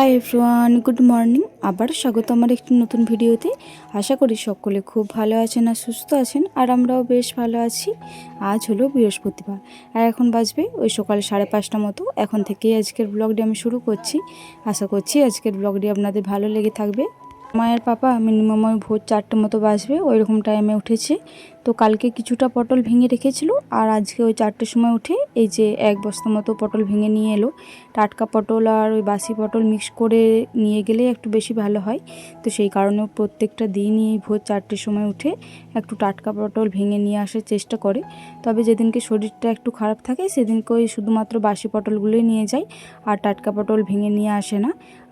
Hi everyone, good morning. আবার স্বাগত আমার একটি নতুন ভিডিওতে। আশা করি সকলে খুব ভালো আছেন আর সুস্থ আছেন, আর আমরাও বেশ ভালো আছি। আজ হলো বৃহস্পতিবার, আর এখন বাজবে ওই সকাল 5:30 মতো। এখন থেকেই আজকের ব্লগটি আমি শুরু করছি। আশা করছি আজকের ব্লগটি আপনাদের ভালো লেগে থাকবে। মায়ের পাপা মিনিমাম ওই ভোর 4টে মতো বাজবে, ওই রকম টাইমে উঠেছে। তো কালকে কিছুটা পটল ভেঙে রেখেছিল, আর আজকে ওই 4টের সময় উঠে এই যে 1 বস্তা মতো পটল ভেঙে নিয়ে এলো। টাটকা পটল আর ওই বাসি পটল মিক্স করে নিয়ে গেলে একটু বেশি ভালো হয়। তো সেই কারণে প্রত্যেকটা দিনই ভোর 4টের সময় উঠে একটু টাটকা পটল ভেঙে নিয়ে আসার চেষ্টা করে। তবে যেদিনকে শরীরটা একটু খারাপ থাকে সেদিনকে ওই শুধুমাত্র বাসি পটলগুলোই নিয়ে যায়, আর টাটকা পটল ভেঙে নিয়ে আসে না।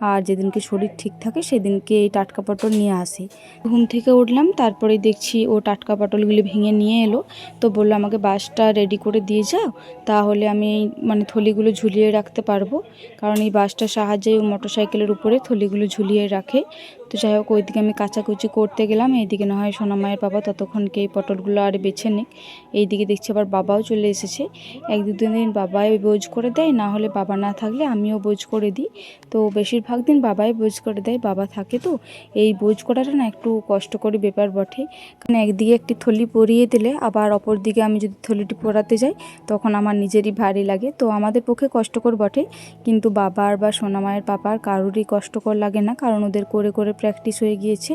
আর যেদিনকে শরীর ঠিক থাকে সেদিনকে এই টাটকা পটল নিয়ে আসে। ঘুম থেকে উঠলাম, তারপরে দেখছি ও টাটকা পটলগুলি ভেঙে নিয়ে এলো। তো বললো আমাকে বাসটা রেডি করে দিয়ে যাও, তাহলে আমি মানে থলিগুলো ঝুলিয়ে রাখতে পারবো। কারণ এই বাসটার সাহায্যে মোটরসাইকেলের উপরে থলিগুলো ঝুলিয়ে রাখে। তো যাই হোক, ওইদিকে আমি কাচাকুচি করতে গেলাম। এইদিকে না হয় সোনামায়ের বাবা ততক্ষণকে এই পটলগুলো আর বেছে নিক। এইদিকে দেখছি আবার বাবাও চলে এসেছে। 1-2 দিন বাবাই বোঝ করে দেয়, না হলে বাবা না থাকলে আমিও বোঝ করে দিই। তো বেশিরভাগ দিন বাবাই বোঝ করে দেয়, বাবা থাকে তো। এই বোঝ করাটা না একটু কষ্টকর ব্যাপার বটে, কারণ একদিকে একটি থলি পরিয়ে দিলে আবার অপর দিকে আমি যদি থলিটি পরাতে যাই তখন আমার নিজেরই ভারী লাগে। তো আমাদের পক্ষে কষ্টকর বটে, কিন্তু বাবার বা সোনামায়ের পাপার কারোরই কষ্টকর লাগে না, কারণ ওদের করে করে প্র্যাকটিস হয়ে গিয়েছে।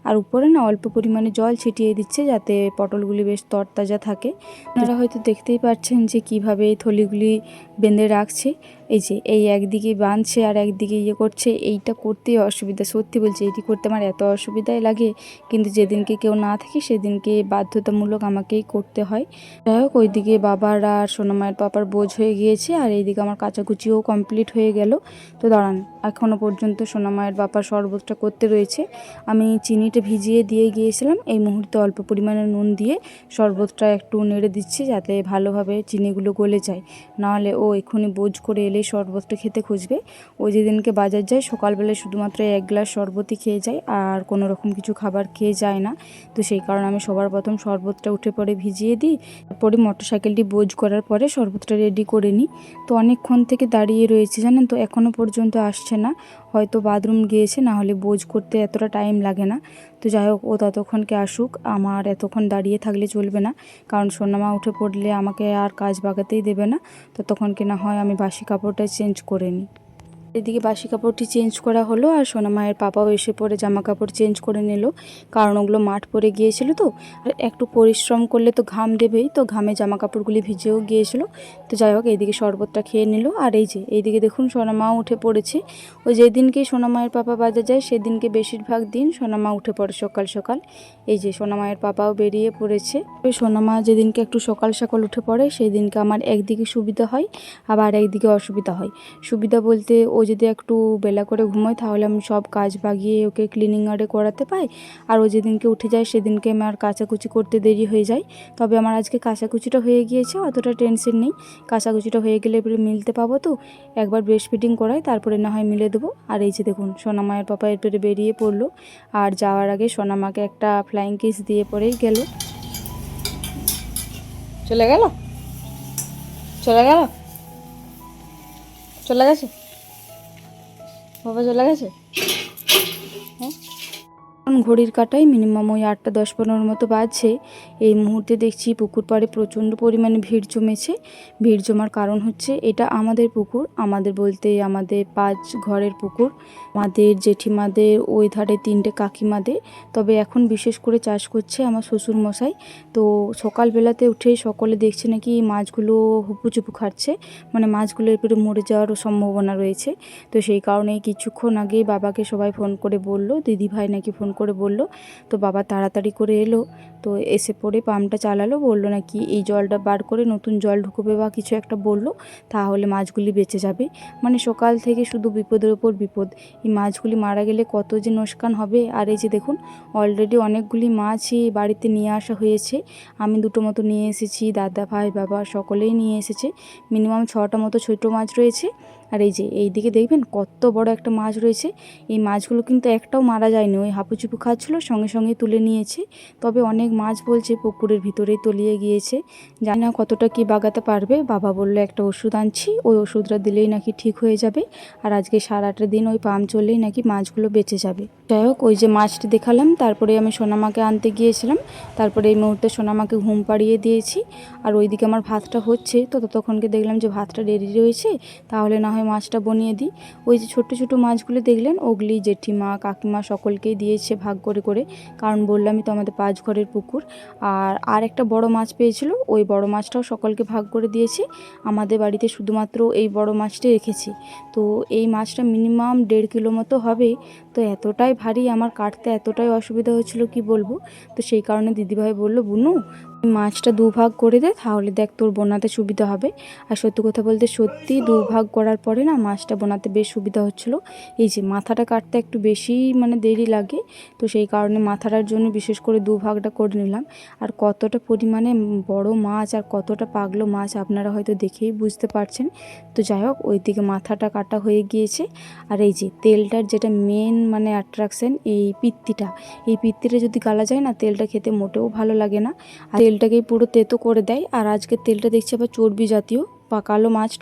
আর উপরে না অল্প পরিমাণে জল ছিটিয়ে দিচ্ছে যাতে পটলগুলি বেশ তরতাজা থাকে। আপনারা হয়তো দেখতেই পাচ্ছেন যে কিভাবে এই থলিগুলি বেঁধে রাখছে। এই যে এই একদিকে বাঁধছে আর একদিকে করছে। এইটা করতেই অসুবিধা, সত্যি বলছি এটি করতে আমার এত অসুবিধাই লাগে। কিন্তু যেদিনকে কেউ না থাকে সেদিনকে বাধ্যতামূলক আমাকেই করতে হয়। যাই হোক, ওইদিকে বাবার আর সোনামায়ের পাপার বোঝ হয়ে গিয়েছে, আর এইদিকে আমার কাচাকুচিও কমপ্লিট হয়ে গেল। তো দাঁড়ান, এখনও পর্যন্ত সোনামায়ের পাপার শরবতটা করতে রয়েছে। আমি চিনিটা ভিজিয়ে দিয়ে গিয়েছিলাম, এই মুহূর্তে অল্প পরিমাণে নুন দিয়ে শরবতটা একটু নেড়ে দিচ্ছি যাতে ভালোভাবে চিনিগুলো গলে যায়। নাহলে ও এক্ষুনি বোঝ করে এলেই শরবতটা খেতে খুঁজবে। ও যেদিনকে বাজার যায় সকালবেলায় শুধুমাত্র 1 গ্লাস শরবতই খেয়ে যায়, আর কোনো রকম কিছু খাবার খেয়ে যায় না। তো সেই কারণে আমি সবার প্রথম শরবতটা উঠে পরে ভিজিয়ে দিই, তারপরে মোটরসাইকেলটি বোঝ করার পরে শরবতটা রেডি করে নিই। তো অনেকক্ষণ থেকে দাঁড়িয়ে রয়েছে জানেন তো, এখনও পর্যন্ত আসছে না। হয়তো বাথরুম গিয়েছে, না হলে বোঝ করতে এতটা টাইম লাগে না। তো যাই হোক, ও ততক্ষণকে আসুক, আমার এতক্ষণ দাঁড়িয়ে থাকলে চলবে না, কারণ সোনামা উঠে পড়লে আমাকে আর কাজ বাগাতেই দেবে না। ততক্ষণকে না হয় আমি বাসি কাপড়টা চেঞ্জ করে নিই। এদিকে বাসি কাপড়টি চেঞ্জ করা হলো, আর সোনামায়ের পাপাও এসে পরে জামা কাপড় চেঞ্জ করে নিল, কারণ ওগুলো মাঠ পরে গিয়েছিল। তো আর একটু পরিশ্রম করলে তো ঘাম দেবেই, তো ঘামে জামা কাপড়গুলি ভিজেও গিয়েছিল। তো যাই হোক, এইদিকে শরবতটা খেয়ে নিল। আর এই যে এইদিকে দেখুন সোনামাও উঠে পড়েছে। ওই যেদিনকে সোনামায়ের পাপা বাজার যায় সেদিনকে বেশিরভাগ দিন সোনামা উঠে পড়ে সকাল সকাল। এই যে সোনামায়ের পাপাও বেরিয়ে পড়েছে। ওই সোনামা যেদিনকে একটু সকাল সকাল উঠে পড়ে সেই দিনকে আমার একদিকে সুবিধা হয়, আবার একদিকে অসুবিধা হয়। সুবিধা বলতে, ও যদি একটু বেলা করে ঘুমোয় তাহলে আমি সব কাজ বাগিয়ে ওকে ক্লিনিং আরে করাতে পাই। আর ও যেদিনকে উঠে যায় সেদিনকে আমার কাচাকুচি করতে দেরি হয়ে যায়। তবে আমার আজকে কাচাকুচিটা হয়ে গিয়েছে, অতটা টেনশন নেই। কাচাকুচিটা হয়ে গেলে এবারে মিলতে পাবো। তো একবার ব্রেস্ট ফিডিং করাই, তারপরে না হয় মিলে দেবো। আর এই যে দেখুন সোনামায়ের পাপা এরপরে বেরিয়ে পড়লো, আর যাওয়ার আগে সোনামাকে একটা ফ্লাইং কিস দিয়ে পরেই গেল। চলে গেল, চলে গেল, চলে গেছে বাবা, চলে গেছে। হ্যাঁ, এখন ঘড়ির কাঁটায় মিনিমাম ওই 8টা 10-15 মতো বাজছে। এই মুহূর্তে দেখছি পুকুর পাড়ে প্রচণ্ড পরিমাণে ভিড় জমেছে। ভিড় জমার কারণ হচ্ছে এটা আমাদের পুকুর, আমাদের বলতে আমাদের 5 ঘরের পুকুর। আমাদের জেঠিমাদের ওই ধারে 3টে কাকিমাদের। তবে এখন বিশেষ করে চাষ করছে আমার শ্বশুর মশাই। তো সকালবেলাতে উঠেই সকলে দেখছে নাকি মাছগুলো হুপুচুপু খাচ্ছে, মানে মাছগুলো এরপরে মরে যাওয়ারও সম্ভাবনা রয়েছে। তো সেই কারণেই কিছুক্ষণ আগেই বাবাকে সবাই ফোন করে বলল, দিদিভাই নাকি ফোন করে বলল। তো বাবা তাড়াতাড়ি করে এলো, তো এসে পড়ে পাম্পটা চালালো, বললো নাকি এই জলটা বার করে নতুন জল ঢুকবে বা কিছু একটা বললো, তাহলে মাছগুলি বেঁচে যাবে। মানে সকাল থেকে শুধু বিপদের ওপর বিপদ। এই মাছগুলি মারা গেলে কত যে লোকসান হবে। আর এই যে দেখুন অলরেডি অনেকগুলি মাছই বাড়িতে নিয়ে আসা হয়েছে। আমি 2টো মতো নিয়ে এসেছি, দাদা ভাই বাবা সকলেই নিয়ে এসেছে। মিনিমাম 6টা মতো ছোটো মাছ রয়েছে, আর এই যে এইদিকে দেখবেন কত বড় একটা মাছ রয়েছে। এই মাছগুলো কিন্তু একটাও মারা যায়নি, ওই হাঁপুচুপু খাচ্ছিলো, সঙ্গে সঙ্গে তুলে নিয়েছে। তবে অনেক মাছ বলছে পুকুরের ভিতরেই তলিয়ে গিয়েছে, জানি না কতটা কি বাগাতে পারবে। বাবা বললো একটা ওষুধ আনছি, ওই ওষুধটা দিলেই নাকি ঠিক হয়ে যাবে, আর আজকে 7-8 দিন ওই পাম্প চললেই নাকি মাছগুলো বেঁচে যাবে। যাই হোক, ওই যে মাছটি দেখালাম, তারপরে আমি সোনামাকে আনতে গিয়েছিলাম। তারপরে এই মুহূর্তে সোনামাকে ঘুম পাড়িয়ে দিয়েছি, আর ওইদিকে আমার ভাতটা হচ্ছে। তো ততক্ষণকে দেখলাম যে ভাতটা রেডি রয়েছে, তাহলে না হয় মাছটা বনিয়ে দিই। ওই যে ছোট ছোট মাছগুলো দেখলেন, ওগুলি জেঠিমা কাকিমা সকলকেই দিয়েছে ভাগ করে করে, কারণ বললামই তো আমাদের 5 ঘরের পুকুর। আর একটা বড় মাছ পেয়েছিল, ওই বড় মাছটাও সকলকে ভাগ করে দিয়েছি। আমাদের বাড়িতে শুধুমাত্র এই বড় মাছটাই রেখেছি। তো এই মাছটা মিনিমাম 1.5 কিলো মতো হবে। তো এতটাই ভারী, আমার কাটতে এতটাই অসুবিধা হচ্ছিল কি বলবো। তো সেই কারণে দিদিভাই বলল, বুনু মাছটা 2 ভাগ করে দে, তাহলে দেখ তোর বোনাতে সুবিধা হবে। আর সত্যি কথা বলতে সত্যি 2 ভাগ করার পরে না মাছটা বোনাতে বেশ সুবিধা হচ্ছিলো। এই যে মাথাটা কাটতে একটু বেশি দেরি লাগে, তো সেই কারণে মাথাটার জন্য বিশেষ করে 2 ভাগটা করে নিলাম। আর কতটা পরিমাণে বড় মাছ আর কতটা পাগলো মাছ আপনারা হয়তো দেখেই বুঝতে পারছেন। তো যাই হোক, ওইদিকে মাথাটা কাটা হয়ে গিয়েছে। আর এই যে তেলটার যেটা মেন অ্যাট্রাকশন, এই পিত্তিটা, এই পিত্তিটা যদি গালা যায় না, তেলটা খেতে মোটেও ভালো লাগে না, আর তেলটাকেই পুরো তেতো করে দেয়। আর আজকের তেলটা দেখছি আবার চর্বি জাতীয়, পাকালো মাছ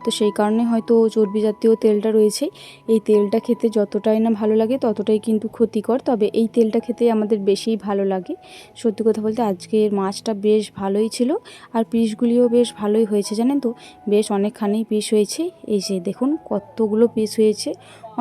তো সেই কারণে হয়তো চর্বি জাতীয় তেলটা রয়েছে। এই তেলটা খেতে যতটাই না ভালো লাগে ততটাই কিন্তু ক্ষতিকর, তবে এই তেলটা খেতে আমাদের বেশিই ভালো লাগে। সত্যি কথা বলতে আজকের মাছটা বেশ ভালোই ছিল, আর পিসগুলিও বেশ ভালোই হয়েছে জানেন তো, বেশ অনেকখানি পিস হয়েছে। এই যে দেখুন কতগুলো পিস হয়েছে,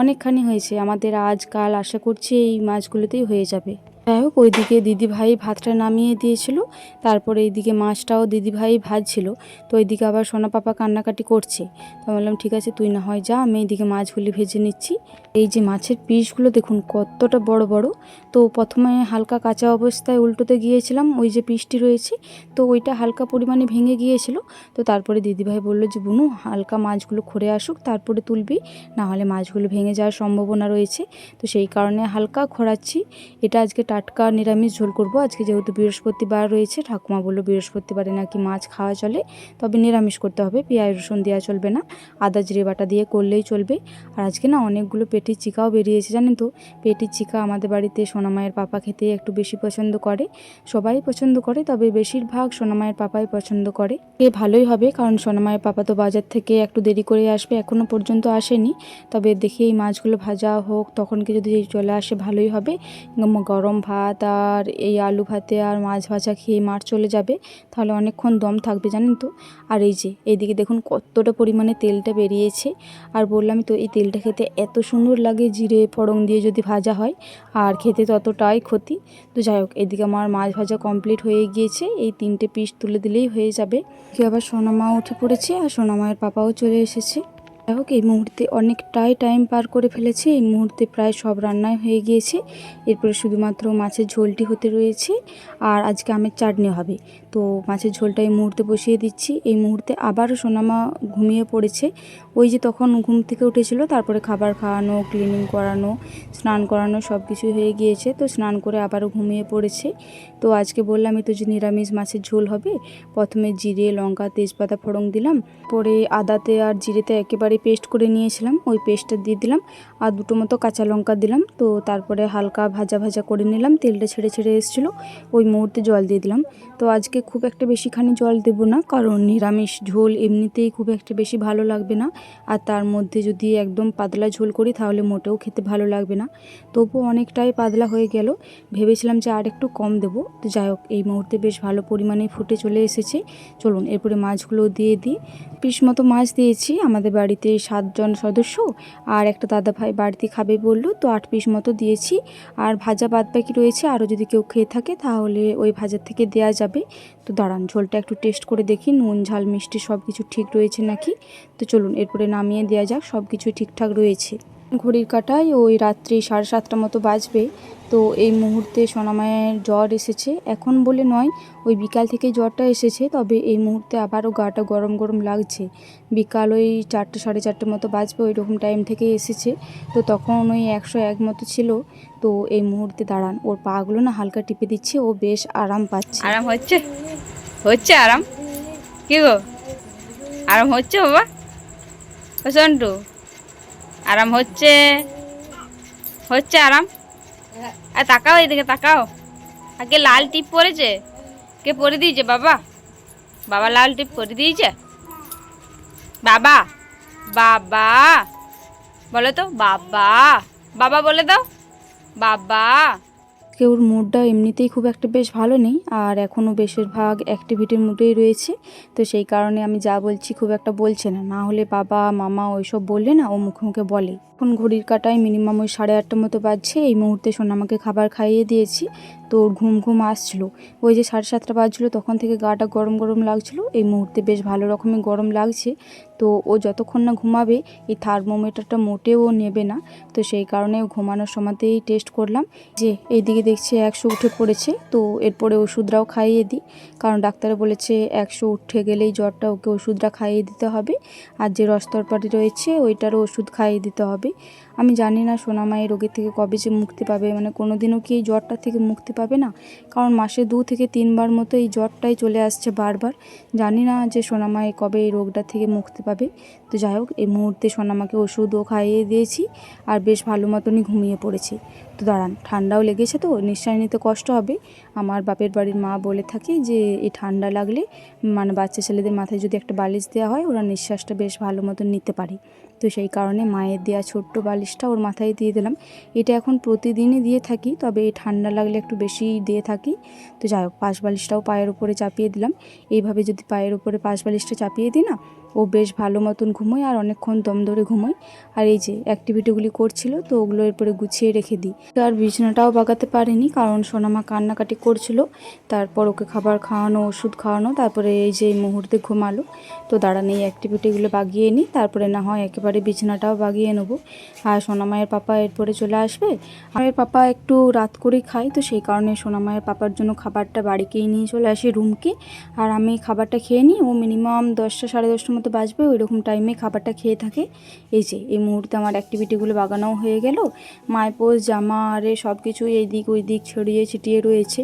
অনেকখানি হয়েছে। আমাদের আজকাল আশা করছি এই মাছগুলোতেই হয়ে যাবে। যাই হোক, ওইদিকে দিদিভাই ভাতটা নামিয়ে দিয়েছিল, তারপরে এইদিকে মাছটাও দিদিভাই ভাজছিল। তো ওইদিকে আবার সোনা পাপা কান্নাকাটি করছে। তো বললাম ঠিক আছে, তুই না হয় যা, আমি এইদিকে মাছগুলি ভেজে নিচ্ছি। এই যে মাছের পিসগুলো দেখুন কতটা বড় বড়। তো প্রথমে হালকা কাঁচা অবস্থায় উল্টোতে গিয়েছিলাম, ওই যে পিসটি রয়েছে, তো ওইটা হালকা পরিমাণে ভেঙে গিয়েছিল। তো তারপরে দিদিভাই বলল যে বুনু, হালকা মাছগুলো খড়ে আসুক তারপরে তুলবি, না হলে মাছগুলো ভেঙে যাওয়ার সম্ভাবনা রয়েছে। তো সেই কারণে হালকা খড়াচ্ছি। এটা আজকে টাটকা নিরামিষ ঝোল করব। আজকে যেহেতু বৃহস্পতিবার রয়েছে, ঠাকুমা বললো বৃহস্পতিবারে নাকি মাছ খাওয়া চলে, তবে নিরামিষ করতে হবে, পেঁয়াজ রসুন দেওয়া চলবে না, আদা জিরে বাটা দিয়ে করলেই চলবে। আর আজকে না অনেকগুলো পেটির চিকাও বেরিয়েছে জানেন তো। পেটির চিকা আমাদের বাড়িতে সোনামায়ের পাপা খেতে একটু বেশি পছন্দ করে, সবাই পছন্দ করে, তবে বেশিরভাগ সোনামায়ের পাপাই পছন্দ করে। ভালোই হবে, কারণ সোনামায়ের পাপা তো বাজার থেকে একটু দেরি করে আসবে, এখনও পর্যন্ত আসেনি। তবে দেখি এই মাছগুলো ভাজা হোক, তখন কি যদি চলে আসে ভালোই হবে। গরম ভাত আর এই আলু ভাতে আর মাছ ভাজা খেয়ে মার চলে যাবে, তাহলে অনেকক্ষণ দম থাকবে জানেন তো। আর এই যে এইদিকে দেখুন কতটা পরিমাণে তেলটা বেরিয়েছে, আর বললাম তো এই তেলটা খেতে এত সুন্দর লাগে, জিরে ফোড়ন দিয়ে যদি ভাজা হয়, আর খেতে ততটাই ক্ষতি। তো যাই হোক, এদিকে আমার মাছ ভাজা কমপ্লিট হয়ে গিয়েছে, এই 3টে পিস তুলে দিলেই হয়ে যাবে। কি আবার সোনামা উঠে পড়েছে, আর সোনামায়ের পাপাও চলে এসেছে। যাই হোক, এই মুহূর্তে অনেকটাই টাইম পার করে ফেলেছি, এই মুহূর্তে প্রায় সব রান্নাই হয়ে গিয়েছে। এরপরে শুধুমাত্র মাছের ঝোলটি হতে রয়েছে, আর আজকে আমের চাটনি হবে। তো মাছের ঝোলটা এই মুহূর্তে বসিয়ে দিচ্ছি। এই মুহূর্তে আবারও সোনামা ঘুমিয়ে পড়েছে, ওই যে তখন ঘুম থেকে উঠেছিল, তারপরে খাবার খাওয়ানো, ক্লিনিং করানো, স্নান করানো সব কিছুই হয়ে গিয়েছে। তো স্নান করে আবারও ঘুমিয়ে পড়েছে। তো আজকে বললামই তো যে নিরামিষ মাছের ঝোল হবে। প্রথমে জিরে লঙ্কা তেজপাতা ফোড়ন দিলাম, পরে আদাতে আর জিরেতে একেবারে পেস্ট করে নিয়েছিলাম, ওই পেস্টটা দিয়ে দিলাম, আর 2টো মতো কাঁচা লঙ্কা দিলাম। তো তারপরে হালকা ভাজা ভাজা করে নিলাম, তেলটা ছেড়ে ছেড়ে এসেছিলো, ওই মুহূর্তে জল দিয়ে দিলাম। তো আজকে খুব একটা বেশিখানি জল দেব না, কারণ নিরামিষ ঝোল এমনিতেই খুব একটা বেশি ভালো লাগবে না, আর তার মধ্যে যদি একদম পাতলা ঝোল করি তাহলে মোটেও খেতে ভালো লাগবে না। তবুও অনেকটাই পাতলা হয়ে গেল, ভেবেছিলাম যে আর একটু কম দেবো। তো যাই হোক, এই মুহূর্তে বেশ ভালো পরিমাণে ফুটে চলে এসেছে। চলুন এরপরে মাছগুলো দিয়ে দিই। পিস মতো মাছ দিয়েছি, আমাদের বাড়িতে 7 জন সদস্য, আর একটা দাদা ভাই বাড়িতে খাবে বললো, তো 8 পিস মতো দিয়েছি। আর ভাজা বাদ বাকি রয়েছে, আরও যদি কেউ খেয়ে থাকে তাহলে ওই ভাজার থেকে দেয়া যাবে। তো দাঁড়ান, ঝোলটা একটু টেস্ট করে দেখি, নুন ঝাল মিষ্টি সব কিছু ঠিক রয়েছে নাকি। তো চলুন এরপরে নামিয়ে দেওয়া যাক, সব কিছুই ঠিকঠাক রয়েছে। ঘড়ির কাঁটায় ওই রাত্রি 7:30 মতো বাজবে। তো এই মুহূর্তে সোনামায়ের জ্বর এসেছে, এখন বলে নয়, ওই বিকাল থেকে জ্বরটা এসেছে, তবে এই মুহূর্তে আবারও গাটা গরম গরম লাগছে। বিকাল ওই 4টে 4:30 মতো বাজবে, ওই রকম টাইম থেকে এসেছে। তো তখন ওই 101 মতো ছিল। তো এই মুহূর্তে দাঁড়ান, ওর পাগুলো না হালকা টিপে দিচ্ছে, ও বেশ আরাম পাচ্ছে। আরাম হচ্ছে হচ্ছে আরাম, কি গো আরাম হচ্ছে বাবা? ও সন্টু, আরাম হচ্ছে? হচ্ছে আরাম? আর তাকাও, এদিকে তাকাও। আগে লাল টিপ পরেছে? কে পরে দিয়েছে? বাবা? বাবা লাল টিপ পরে দিয়েছে? বাবা? বাবা বলো তো, বাবা। বাবা বলে দাও, বাবা। আজকে ওর মুডটা এমনিতেই খুব একটা বেশ ভালো নেই, আর এখনও বেশিরভাগ অ্যাক্টিভিটির মুডেই রয়েছে। তো সেই কারণে আমি যা বলছি খুব একটা বলছে না, না হলে বাবা মামা ওইসব বললে না ও মুখে মুখে বলে। এখন ঘড়ির কাঁটায় মিনিমাম ওই 8:30টার মতো বাজছে। এই মুহূর্তে সোনামাকে খাবার খাইয়ে দিয়েছি, তো ওর ঘুম ঘুম আসছিল। ওই যে 7:30টা বাজছিলো তখন থেকে গাটা গরম গরম লাগছিল, এই মুহূর্তে বেশ ভালো রকমের গরম লাগছে। তো ও যতক্ষণ না ঘুমাবে এই থার্মোমিটারটা মোটেও ও নেবে না। তো সেই কারণে ঘুমানোর সময়তেই টেস্ট করলাম। যে এইদিকে দেখছি 100 উঠে পড়েছে, তো এরপরে ওষুধটাও খাইয়ে দিই, কারণ ডাক্তারে বলেছে 100 উঠে গেলেই জ্বরটা ওকে ওষুধটা খাইয়ে দিতে হবে, আর যে রস্তরপাটি রয়েছে ওইটারও ওষুধ খাইয়ে দিতে হবে। আমি জানি না সোনামা এই রোগের থেকে কবে যে মুক্তি পাবে, মানে কোনো দিনও কি এই জ্বরটা থেকে মুক্তি পাবে না, কারণ মাসে 2 থেকে 3 বার মতো এই জ্বরটাই চলে আসছে বারবার। জানি না যে সোনামা কবে এই রোগটা থেকে মুক্তি পাবে। তো যাই হোক, এই মুহূর্তে সোনামাকে ওষুধও খাইয়ে দিয়েছি আর বেশ ভালো মতনই ঘুমিয়ে পড়েছে। তো দাঁড়ান, ঠান্ডাও লেগেছে তো নিঃশ্বাস নিতে কষ্ট হবে। আমার বাপের বাড়ির মা বলে থাকে যে এই ঠান্ডা লাগলে মানে বাচ্চা ছেলেদের মাথায় যদি একটা বালিশ দেওয়া হয় ওরা নিঃশ্বাসটা বেশ ভালো মতন নিতে পারে। তো সেই কারণে মায়ের দেওয়া ছোট্ট বালিশটা ওর মাথায় দিয়ে দিলাম। এটা এখন প্রতিদিনই দিয়ে থাকি, তবে এই ঠান্ডা লাগলে একটু বেশি দিয়ে থাকি। তো যাই হোক, পাশ বালিশটাও পায়ের উপরে চাপিয়ে দিলাম। এইভাবে যদি পায়ের উপরে পাশ বালিশটা চাপিয়ে দিই না, ও বেশ ভালো মতন ঘুমোয় আর অনেকক্ষণ দম ধরে ঘুমোয়। আর এই যে অ্যাক্টিভিটিগুলি করছিল তো ওগুলো এরপরে গুছিয়ে রেখে দিই। আর বিছানাটাও বাগাতে পারিনি, কারণ সোনামা কান্নাকাটি করছিল। তারপর ওকে খাবার খাওয়ানো, ওষুধ খাওয়ানো, তারপরে এই যে এই মুহূর্তে ঘুমালো। তো দাঁড়ান, এই অ্যাক্টিভিটিগুলো বাগিয়ে নিই, তারপরে না হয় একেবারে বিছানাটাও বাগিয়ে নেবো। আর সোনামায়ের পাপা এরপরে চলে আসবে। আমার পাপা একটু রাত করেই খায়, তো সেই কারণে সোনামায়ের পাপার জন্য খাবারটা বাড়িকেই নিয়ে চলে আসি রুমকে। আর আমি খাবারটা খেয়ে নিই, ও মিনিমাম 10টা 10:30টার মতো বাজবে ওই রকম টাইমে খাবারটা খেয়ে থাকে। এই যে এই মুহূর্তে আমার অ্যাক্টিভিটিগুলো বাগানোও হয়ে গেল। মাইপোস জামা আরে সব কিছুই এই দিক ওই দিক ছড়িয়ে ছিটিয়ে রয়েছে।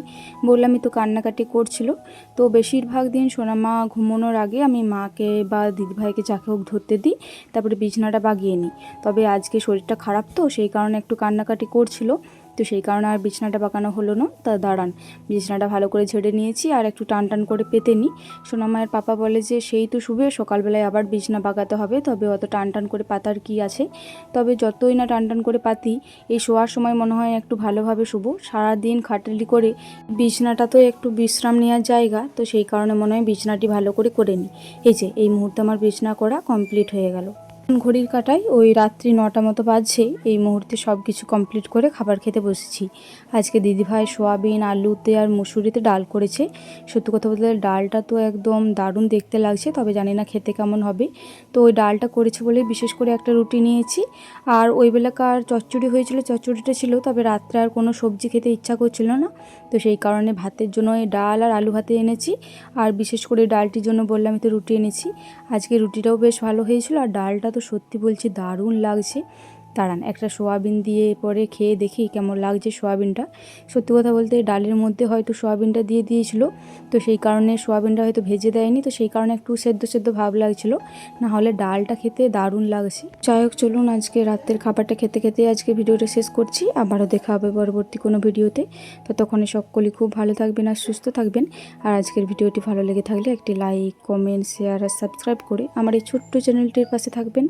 বললামই তো কান্নাকাটি করছিল। তো বেশিরভাগ দিন সোনামা ঘুমানোর আগে আমি মাকে বা দিদিভাইকে যাকে হোক ধরতে দিই, তারপরে বিছানাটা বাগিয়ে নিই। তবে আজকে শরীরটা খারাপ তো সেই কারণে একটু কান্নাকাটি করছিল, তো সেই কারণে আর বিছানাটা বাগানো হলো না। তা দাঁড়ান, বিছানাটা ভালো করে ঝেড়ে নিয়েছি আর একটু টান টান করে পেতে নিই। সোনামায়ের পাপা বলে যে সেই তো শুবে, সকালবেলায় আবার বিছানা বাগাতে হবে, তবে অত টান টান করে পাতার কি আছে। তবে যতই না টান টান করে পাতি, এই শোয়ার সময় মনে হয় একটু ভালোভাবে শুবো। সারাদিন খাটালি করে বিছানাটা তো একটু বিশ্রাম নেওয়ার জায়গা, তো সেই কারণে মনে হয় বিছানাটি ভালো করে করে নিই। এই যে এই মুহূর্তে আমার বিছানা করা কমপ্লিট হয়ে গেল। ঘড়ির কাঁটায় ওই রাত্রি 9টা মতো বাজছে। এই মুহূর্তে সব কিছু কমপ্লিট করে খাবার খেতে বসেছি। আজকে দিদিভাই সোয়াবিন আলুতে আর মুসুরিতে ডাল করেছে। সত্যি কথা বলতে ডালটা তো একদম দারুণ দেখতে লাগছে, তবে জানি না খেতে কেমন হবে। তো ওই ডালটা করেছে বলে বিশেষ করে একটা রুটি নিয়েছি। আর ওই বেলাকার চচ্চড়ি হয়েছিল, চচ্চড়িটা ছিল, তবে রাত্রে আর কোনো সবজি খেতে ইচ্ছা করছিল না। তো সেই কারণে ভাতের জন্য এই ডাল আর আলু ভাতে এনেছি। আর বিশেষ করে ডালটির জন্য বললাম তো রুটি এনেছি। আজকে রুটিটাও বেশ ভালো হয়েছিল, আর ডালটা তো সত্যি বলছি দারুণ লাগছে। দাঁড়ান, একটা সোয়াবিন দিয়ে পরে খেয়ে দেখি কেমন লাগছে সোয়াবিনটা। সত্যি কথা বলতে ডালের মধ্যে হয়তো সোয়াবিনটা দিয়ে দিয়েছিল, তো সেই কারণে সোয়াবিনটা হয়তো ভেজে দেয়নি, তো সেই কারণে একটু সেদ্ধ সেদ্ধ ভাব লাগছিল। না হলে ডালটা খেতে দারুণ লাগছে। যাই হোক, চলুন আজকে রাতের খাবারটা খেতে খেতে আজকে ভিডিওটা শেষ করছি। আবারও দেখা হবে পরবর্তী কোনো ভিডিওতে। ততক্ষণে সকলেই খুব ভালো থাকবেন আর সুস্থ থাকবেন। আর আজকের ভিডিওটি ভালো লেগে থাকলে একটি লাইক, কমেন্ট, শেয়ার আর সাবস্ক্রাইব করে আমার এই ছোট্ট চ্যানেলটির পাশে থাকবেন।